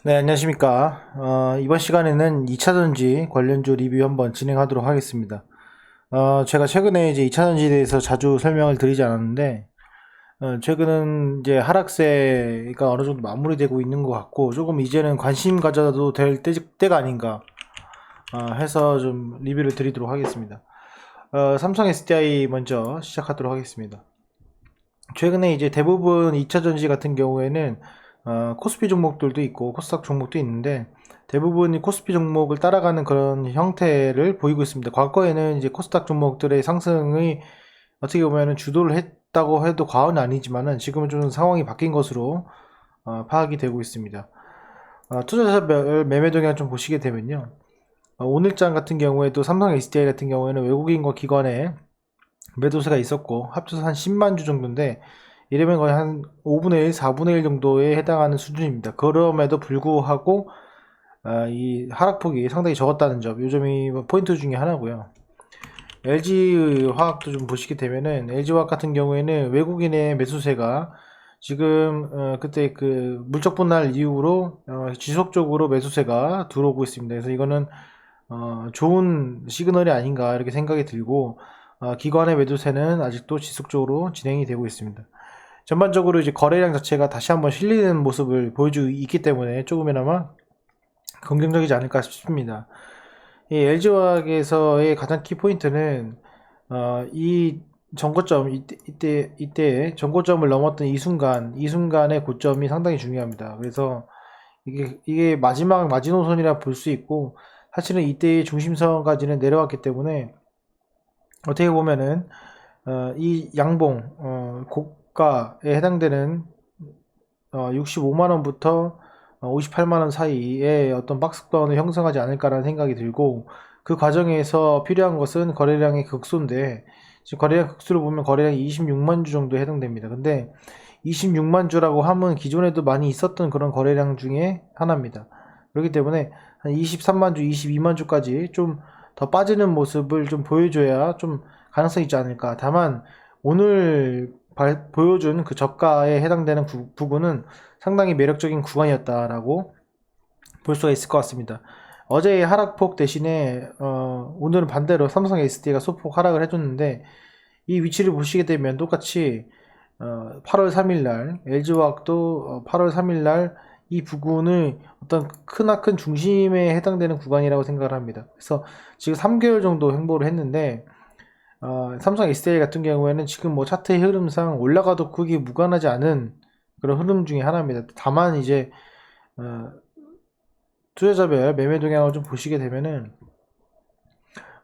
네, 안녕하십니까. 이번 시간에는 2차전지 관련주 리뷰 한번 진행하도록 하겠습니다. 제가 최근에 이제 2차전지에 대해서 자주 설명을 드리지 않았는데, 최근은 이제 하락세가 어느 정도 마무리되고 있는 것 같고, 조금 이제는 관심 가져도 될 때가 아닌가, 해서 좀 리뷰를 드리도록 하겠습니다. 삼성 SDI 먼저 시작하도록 하겠습니다. 최근에 이제 대부분 2차전지 같은 경우에는 코스피 종목들도 있고 코스닥 종목도 있는데 대부분 코스피 종목을 따라가는 그런 형태를 보이고 있습니다. 과거에는 이제 코스닥 종목들의 상승이 어떻게 보면 주도를 했다고 해도 과언이 아니지만은 지금은 좀 상황이 바뀐 것으로 파악이 되고 있습니다. 투자자별 매매 동향 좀 보시게 되면요. 오늘장 같은 경우에도 삼성 SDI 같은 경우에는 외국인과 기관의 매도세가 있었고 합쳐서 한 10만 주 정도인데 이러면 거의 한 5분의 1, 4분의 1 정도에 해당하는 수준입니다. 그럼에도 불구하고 이 하락폭이 상당히 적었다는 점, 요점이 포인트 중에 하나고요. LG화학도 좀 보시게 되면은 LG화학 같은 경우에는 외국인의 매수세가 지금 그때 그 물적 분할 이후로 지속적으로 매수세가 들어오고 있습니다. 그래서 이거는 좋은 시그널이 아닌가 이렇게 생각이 들고 기관의 매도세는 아직도 지속적으로 진행이 되고 있습니다. 전반적으로 이제 거래량 자체가 다시 한번 실리는 모습을 보여주고 있기 때문에 조금이나마 긍정적이지 않을까 싶습니다. 이 LG화학에서의 가장 키 포인트는 이 전고점 이때 전고점을 넘었던 이 순간의 고점이 상당히 중요합니다. 그래서 이게 마지막 마지노선이라 볼 수 있고 사실은 이때의 중심선까지는 내려왔기 때문에 어떻게 보면은 이 양봉 고가에 해당되는 65만원부터 58만원 사이에 어떤 박스권을 형성하지 않을까라는 생각이 들고 그 과정에서 필요한 것은 거래량의 극소인데 지금 거래량 극수를 보면 거래량이 26만 주 정도에 해당됩니다. 근데 26만 주라고 하면 기존에도 많이 있었던 그런 거래량 중에 하나입니다. 그렇기 때문에 한 23만 주, 22만 주까지 좀 더 빠지는 모습을 좀 보여줘야 좀 가능성이 있지 않을까. 다만 오늘 보여준 그 저가에 해당되는 부분은 상당히 매력적인 구간이었다라고 볼 수가 있을 것 같습니다. 어제의 하락폭 대신에 오늘은 반대로 삼성 SDI가 소폭 하락을 해줬는데 이 위치를 보시게 되면 똑같이 8월 3일날 LG화학도 8월 3일날 이 부근을 어떤 크나큰 중심에 해당되는 구간이라고 생각을 합니다. 그래서 지금 3개월 정도 횡보를 했는데 삼성 SDI 같은 경우에는 지금 뭐 차트의 흐름상 올라가도 크게 무관하지 않은 그런 흐름 중에 하나입니다. 다만 이제 어, 투자자별 매매 동향을 좀 보시게 되면은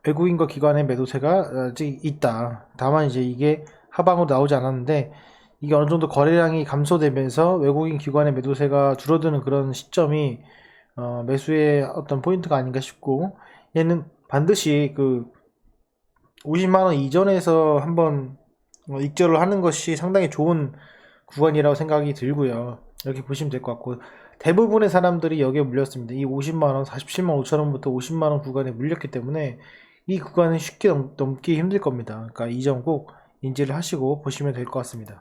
외국인과 기관의 매도세가 아직 있다. 다만 이제 이게 하방으로 나오지 않았는데 이게 어느 정도 거래량이 감소되면서 외국인 기관의 매도세가 줄어드는 그런 시점이 매수의 어떤 포인트가 아닌가 싶고 얘는 반드시 그 50만원 이전에서 한번 익절을 하는 것이 상당히 좋은 구간이라고 생각이 들고요. 이렇게 보시면 될 것 같고 대부분의 사람들이 여기에 물렸습니다. 이 50만원, 47만 5천원부터 50만원 구간에 물렸기 때문에 이 구간은 쉽게 넘기 힘들 겁니다. 그러니까 이 점 꼭 인지를 하시고 보시면 될 것 같습니다.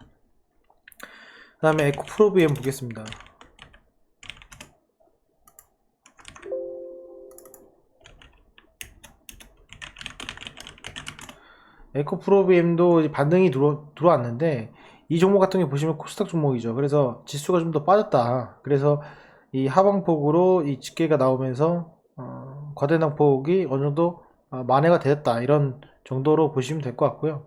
그 다음에 에코프로비엠 보겠습니다. 에코프로비엠도 반등이 들어왔는데 이 종목 같은 게 보시면 코스닥 종목이죠. 그래서 지수가 좀 더 빠졌다. 그래서 이 하방폭으로 이 집계가 나오면서 과대낭폭이 어느 정도 만회가 되었다. 이런 정도로 보시면 될 것 같고요.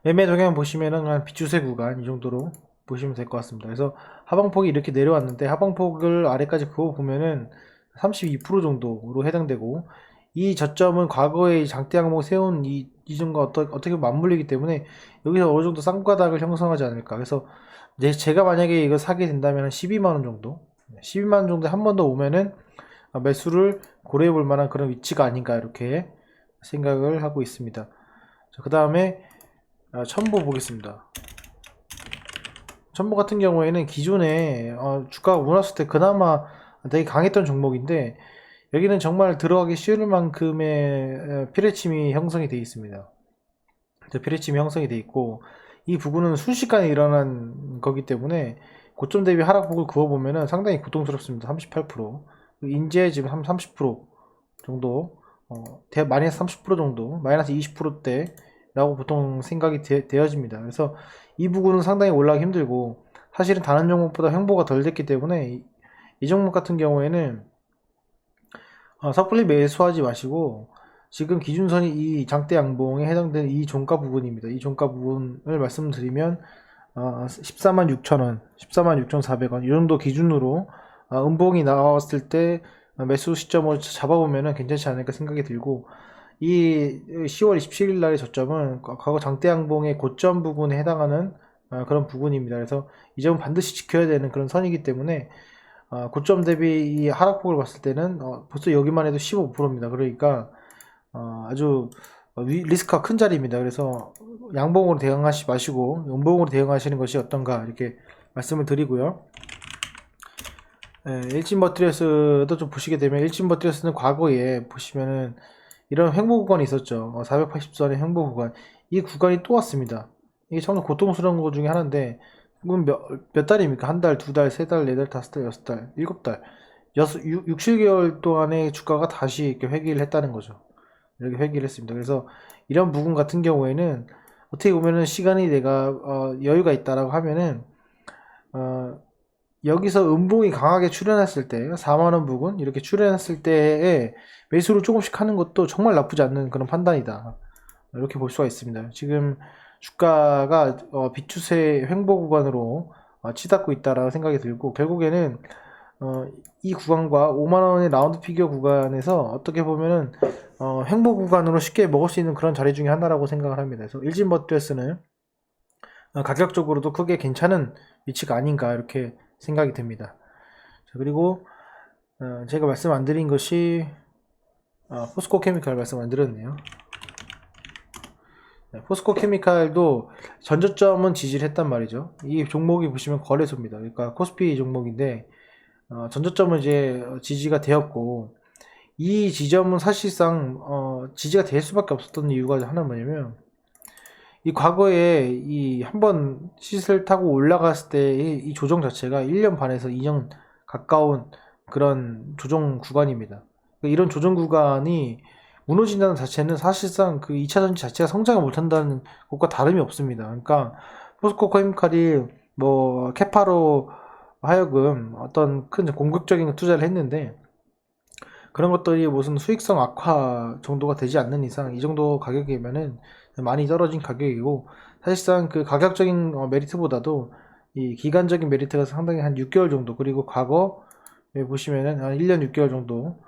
매매 동향 보시면은 한 비추세 구간 이 정도로 보시면 될 것 같습니다. 그래서 하방폭이 이렇게 내려왔는데 하방폭을 아래까지 그어 보면은 32% 정도로 해당되고 이 저점은 과거에 장대 항목 세운 이전과 어떻게 맞물리기 때문에 여기서 어느 정도 쌍바닥을 형성하지 않을까. 그래서 이제 제가 만약에 이거 사게 된다면 한 12만 원 정도, 12만 원 정도에 한 번 더 오면은 매수를 고려해 볼 만한 그런 위치가 아닌가 이렇게 생각을 하고 있습니다. 그 다음에 첨보 보겠습니다. 첨보 같은 경우에는 기존에 주가가 올랐을 때 그나마 되게 강했던 종목인데 여기는 정말 들어가기 쉬울 만큼의 피레침이 형성이 되어 있습니다. 피레침이 형성이 되어 있고 이 부분은 순식간에 일어난 거기 때문에 고점 대비 하락폭을 그어보면은 상당히 고통스럽습니다. 38%. 인제 지금 30% 정도, 마이너스 30% 정도, 마이너스 20%대라고 보통 생각이 되어집니다. 그래서 이 부분은 상당히 올라가기 힘들고, 사실은 다른 종목보다 횡보가 덜 됐기 때문에 이 종목 같은 경우에는 섣불리 매수하지 마시고, 지금 기준선이 이 장대 양봉에 해당되는 이 종가 부분입니다. 이 종가 부분을 말씀드리면 146,000원, 146,400원 이 정도 기준으로 음봉이 나왔을 때 매수 시점을 잡아보면 괜찮지 않을까 생각이 들고, 이 10월 27일 날의 저점은 과거 장대 양봉의 고점 부분에 해당하는 그런 부분입니다. 그래서 이 점은 반드시 지켜야 되는 그런 선이기 때문에 고점 대비 이 하락폭을 봤을 때는 벌써 여기만 해도 15%입니다. 그러니까 아주 리스크가 큰 자리입니다. 그래서 양봉으로 대응하지 마시고 음봉으로 대응하시는 것이 어떤가 이렇게 말씀을 드리고요. 일진버티레스도 좀 보시게 되면, 일진버티레스는 과거에 보시면은 이런 횡보 구간이 있었죠. 480선의 횡보 구간. 이 구간이 또 왔습니다. 이게 정말 고통스러운 것 중에 하나인데, 그럼 몇 달입니까? 한 달, 두 달, 세 달, 네 달, 다섯 달, 여섯 달, 일곱 달, 6, 7개월 동안의 주가가 다시 이렇게 회귀를 했다는 거죠. 이렇게 회귀를 했습니다. 그래서 이런 부분 같은 경우에는 어떻게 보면은 시간이 내가 여유가 있다라고 하면은 여기서 음봉이 강하게 출현했을 때 4만원 부근 이렇게 출현했을 때에 매수를 조금씩 하는 것도 정말 나쁘지 않는 그런 판단이다, 이렇게 볼 수가 있습니다. 지금 주가가 비추세 횡보 구간으로 치닫고 있다라는 생각이 들고, 결국에는 이 구간과 5만원의 라운드 피겨 구간에서 어떻게 보면은 횡보 구간으로 쉽게 먹을 수 있는 그런 자리 중에 하나라고 생각을 합니다. 그래서 일진버티레스는 가격적으로도 크게 괜찮은 위치가 아닌가 이렇게 생각이 듭니다. 자, 그리고 제가 말씀 안 드린 것이 포스코 케미칼 말씀 안 드렸네요. 포스코 케미칼도 전저점은 지지를 했단 말이죠. 이 종목이 보시면 거래소입니다. 그러니까 코스피 종목인데 전저점은 이제 지지가 되었고, 이 지점은 사실상 지지가 될 수밖에 없었던 이유가 하나 뭐냐면, 이 과거에 이 한번 시세를 타고 올라갔을 때 이 조정 자체가 1년 반에서 2년 가까운 그런 조정 구간입니다. 그러니까 이런 조정 구간이 무너진다는 자체는 사실상 그 2차 전지 자체가 성장을 못한다는 것과 다름이 없습니다. 그러니까 포스코 케미칼이 뭐 캐파로 하여금 어떤 큰 공격적인 투자를 했는데, 그런 것들이 무슨 수익성 악화 정도가 되지 않는 이상 이 정도 가격이면은 많이 떨어진 가격이고, 사실상 그 가격적인 메리트보다도 이 기간적인 메리트가 상당히 한 6개월 정도, 그리고 과거에 보시면은 한 1년 6개월 정도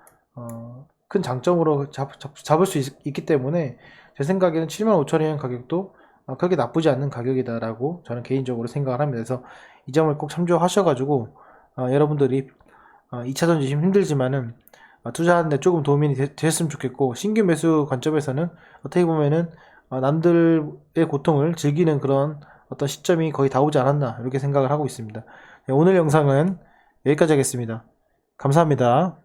큰 장점으로 잡을 수 있기 때문에, 제 생각에는 75,000원 가격도 그렇게 나쁘지 않는 가격이다라고 저는 개인적으로 생각을 합니다. 그래서 이 점을 꼭 참조하셔가지고 여러분들이 2차 전지 힘들지만은 투자하는데 조금 도움이 됐으면 좋겠고, 신규 매수 관점에서는 어떻게 보면은 남들의 고통을 즐기는 그런 어떤 시점이 거의 다 오지 않았나 이렇게 생각을 하고 있습니다. 네, 오늘 영상은 여기까지 하겠습니다. 감사합니다.